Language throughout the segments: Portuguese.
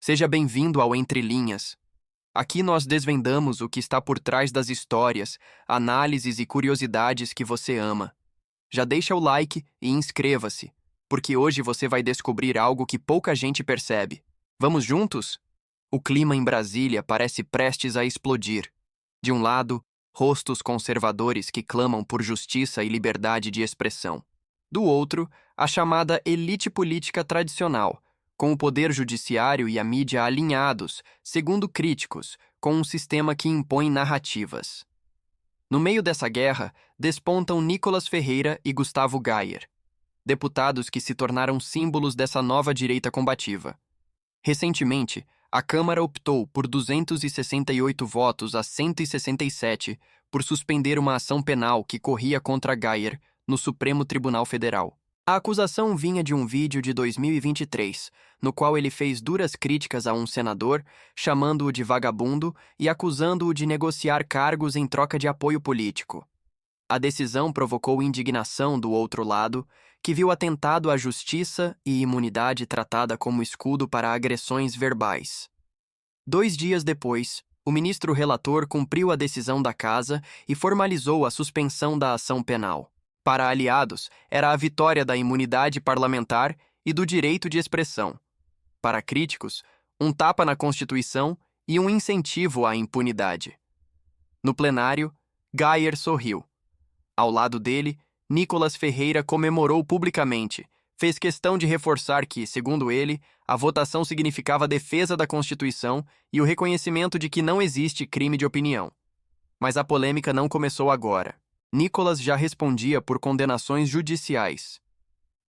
Seja bem-vindo ao Entre Linhas. Aqui nós desvendamos o que está por trás das histórias, análises e curiosidades que você ama. Já deixa o like e inscreva-se, porque hoje você vai descobrir algo que pouca gente percebe. Vamos juntos? O clima em Brasília parece prestes a explodir. De um lado, rostos conservadores que clamam por justiça e liberdade de expressão. Do outro, a chamada elite política tradicional, com o poder judiciário e a mídia alinhados, segundo críticos, com um sistema que impõe narrativas. No meio dessa guerra, despontam Nicolas Ferreira e Gustavo Gayer, deputados que se tornaram símbolos dessa nova direita combativa. Recentemente, a Câmara optou por 268 votos a 167 por suspender uma ação penal que corria contra Gayer no Supremo Tribunal Federal. A acusação vinha de um vídeo de 2023, no qual ele fez duras críticas a um senador, chamando-o de vagabundo e acusando-o de negociar cargos em troca de apoio político. A decisão provocou indignação do outro lado, que viu atentado à justiça e imunidade tratada como escudo para agressões verbais. 2 dias depois, o ministro relator cumpriu a decisão da Casa e formalizou a suspensão da ação penal. Para aliados, era a vitória da imunidade parlamentar e do direito de expressão. Para críticos, um tapa na Constituição e um incentivo à impunidade. No plenário, Gayer sorriu. Ao lado dele, Nicolas Ferreira comemorou publicamente, fez questão de reforçar que, segundo ele, a votação significava a defesa da Constituição e o reconhecimento de que não existe crime de opinião. Mas a polêmica não começou agora. Nicolas já respondia por condenações judiciais.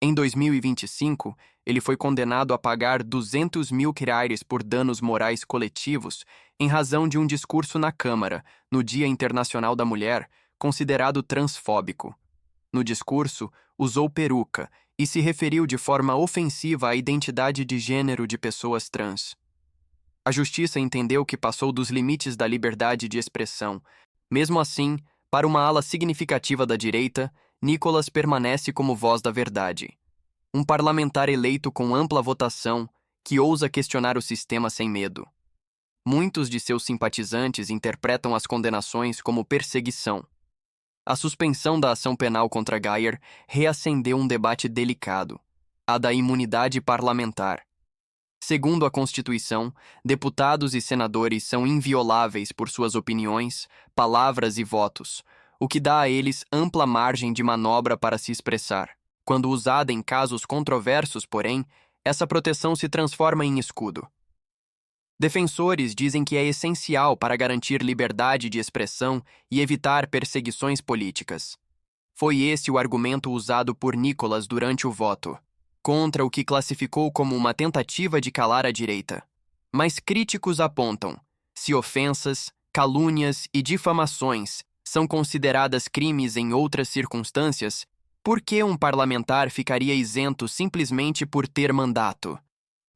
Em 2025, ele foi condenado a pagar 200 mil reais por danos morais coletivos em razão de um discurso na Câmara, no Dia Internacional da Mulher, considerado transfóbico. No discurso, usou peruca e se referiu de forma ofensiva à identidade de gênero de pessoas trans. A justiça entendeu que passou dos limites da liberdade de expressão. Mesmo assim, para uma ala significativa da direita, Nicolas permanece como voz da verdade. Um parlamentar eleito com ampla votação, que ousa questionar o sistema sem medo. Muitos de seus simpatizantes interpretam as condenações como perseguição. A suspensão da ação penal contra Gayer reacendeu um debate delicado, a da imunidade parlamentar. Segundo a Constituição, deputados e senadores são invioláveis por suas opiniões, palavras e votos, o que dá a eles ampla margem de manobra para se expressar. Quando usada em casos controversos, porém, essa proteção se transforma em escudo. Defensores dizem que é essencial para garantir liberdade de expressão e evitar perseguições políticas. Foi esse o argumento usado por Nicolas durante o voto, contra o que classificou como uma tentativa de calar a direita. Mas críticos apontam: se ofensas, calúnias e difamações são consideradas crimes em outras circunstâncias, por que um parlamentar ficaria isento simplesmente por ter mandato?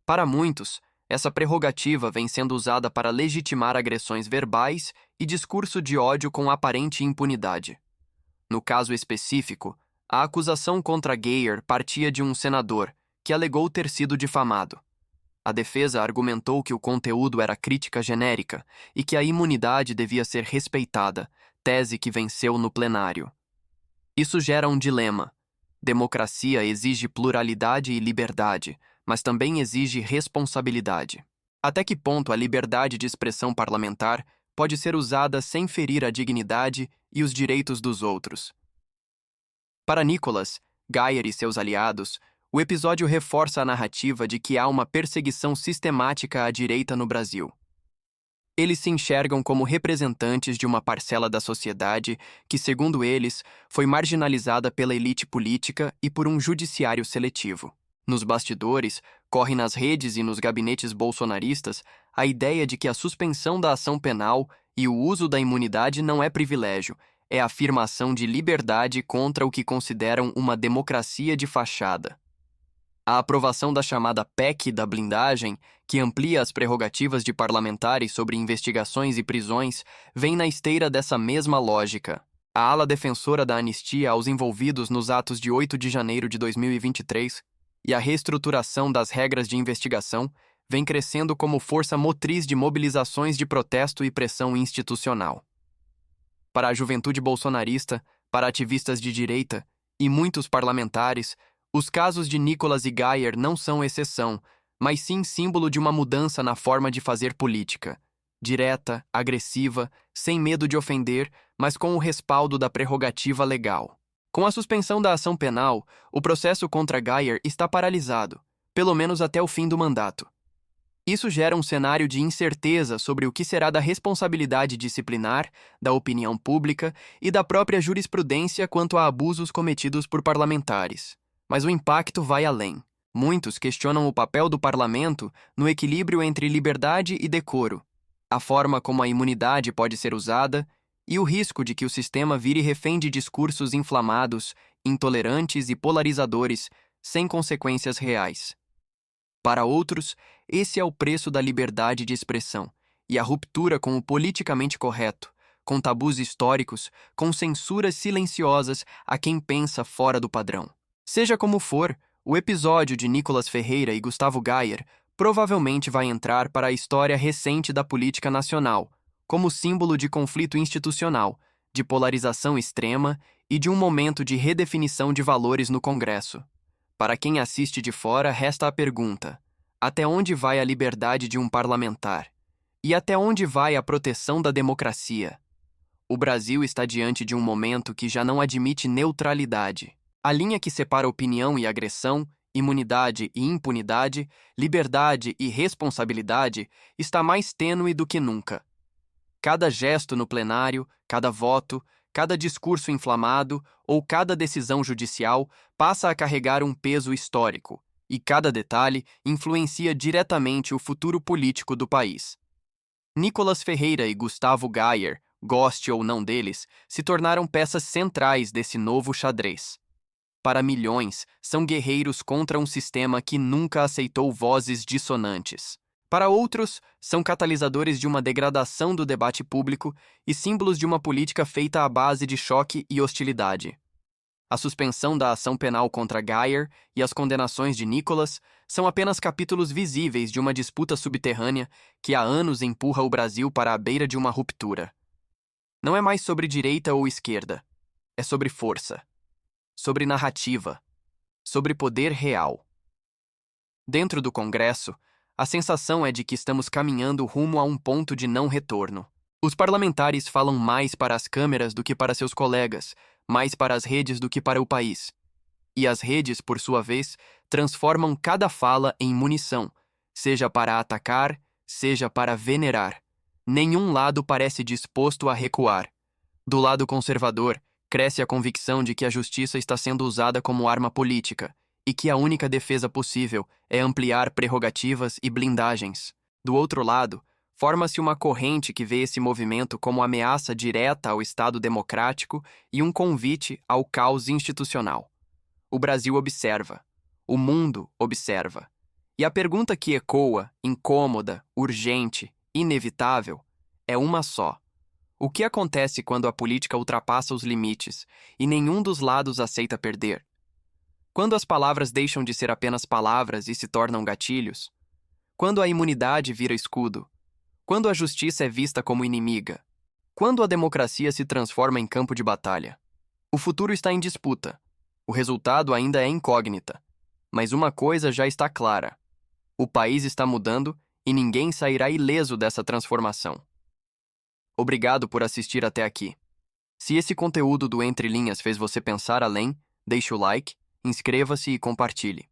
Para muitos, essa prerrogativa vem sendo usada para legitimar agressões verbais e discurso de ódio com aparente impunidade. No caso específico, a acusação contra Gayer partia de um senador, que alegou ter sido difamado. A defesa argumentou que o conteúdo era crítica genérica e que a imunidade devia ser respeitada, tese que venceu no plenário. Isso gera um dilema. Democracia exige pluralidade e liberdade, mas também exige responsabilidade. Até que ponto a liberdade de expressão parlamentar pode ser usada sem ferir a dignidade e os direitos dos outros? Para Nicolas, Gayer e seus aliados, o episódio reforça a narrativa de que há uma perseguição sistemática à direita no Brasil. Eles se enxergam como representantes de uma parcela da sociedade que, segundo eles, foi marginalizada pela elite política e por um judiciário seletivo. Nos bastidores, corre nas redes e nos gabinetes bolsonaristas a ideia de que a suspensão da ação penal e o uso da imunidade não é privilégio, é afirmação de liberdade contra o que consideram uma democracia de fachada. A aprovação da chamada PEC da blindagem, que amplia as prerrogativas de parlamentares sobre investigações e prisões, vem na esteira dessa mesma lógica. A ala defensora da anistia aos envolvidos nos atos de 8 de janeiro de 2023 e a reestruturação das regras de investigação vem crescendo como força motriz de mobilizações de protesto e pressão institucional. Para a juventude bolsonarista, para ativistas de direita e muitos parlamentares, os casos de Nicolas e Geyer não são exceção, mas sim símbolo de uma mudança na forma de fazer política. Direta, agressiva, sem medo de ofender, mas com o respaldo da prerrogativa legal. Com a suspensão da ação penal, o processo contra Geyer está paralisado, pelo menos até o fim do mandato. Isso gera um cenário de incerteza sobre o que será da responsabilidade disciplinar, da opinião pública e da própria jurisprudência quanto a abusos cometidos por parlamentares. Mas o impacto vai além. Muitos questionam o papel do parlamento no equilíbrio entre liberdade e decoro, a forma como a imunidade pode ser usada e o risco de que o sistema vire refém de discursos inflamados, intolerantes e polarizadores, sem consequências reais. Para outros, esse é o preço da liberdade de expressão e a ruptura com o politicamente correto, com tabus históricos, com censuras silenciosas a quem pensa fora do padrão. Seja como for, o episódio de Nicolas Ferreira e Gustavo Geyer provavelmente vai entrar para a história recente da política nacional, como símbolo de conflito institucional, de polarização extrema e de um momento de redefinição de valores no Congresso. Para quem assiste de fora, resta a pergunta: até onde vai a liberdade de um parlamentar? E até onde vai a proteção da democracia? O Brasil está diante de um momento que já não admite neutralidade. A linha que separa opinião e agressão, imunidade e impunidade, liberdade e responsabilidade está mais tênue do que nunca. Cada gesto no plenário, cada voto, cada discurso inflamado ou cada decisão judicial passa a carregar um peso histórico, e cada detalhe influencia diretamente o futuro político do país. Nicolas Ferreira e Gustavo Geyer, goste ou não deles, se tornaram peças centrais desse novo xadrez. Para milhões, são guerreiros contra um sistema que nunca aceitou vozes dissonantes. Para outros, são catalisadores de uma degradação do debate público e símbolos de uma política feita à base de choque e hostilidade. A suspensão da ação penal contra Geyer e as condenações de Nicolas são apenas capítulos visíveis de uma disputa subterrânea que há anos empurra o Brasil para a beira de uma ruptura. Não é mais sobre direita ou esquerda. É sobre força, sobre narrativa, sobre poder real. Dentro do Congresso, a sensação é de que estamos caminhando rumo a um ponto de não retorno. Os parlamentares falam mais para as câmeras do que para seus colegas, mais para as redes do que para o país. E as redes, por sua vez, transformam cada fala em munição, seja para atacar, seja para venerar. Nenhum lado parece disposto a recuar. Do lado conservador, cresce a convicção de que a justiça está sendo usada como arma política e que a única defesa possível é ampliar prerrogativas e blindagens. Do outro lado, forma-se uma corrente que vê esse movimento como ameaça direta ao Estado democrático e um convite ao caos institucional. O Brasil observa. O mundo observa. E a pergunta que ecoa, incômoda, urgente, inevitável, é uma só. O que acontece quando a política ultrapassa os limites e nenhum dos lados aceita perder? Quando as palavras deixam de ser apenas palavras e se tornam gatilhos? Quando a imunidade vira escudo? Quando a justiça é vista como inimiga? Quando a democracia se transforma em campo de batalha? O futuro está em disputa. O resultado ainda é incógnita. Mas uma coisa já está clara. O país está mudando e ninguém sairá ileso dessa transformação. Obrigado por assistir até aqui. Se esse conteúdo do Entre Linhas fez você pensar além, deixe o like, inscreva-se e compartilhe.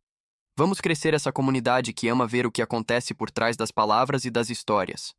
Vamos crescer essa comunidade que ama ver o que acontece por trás das palavras e das histórias.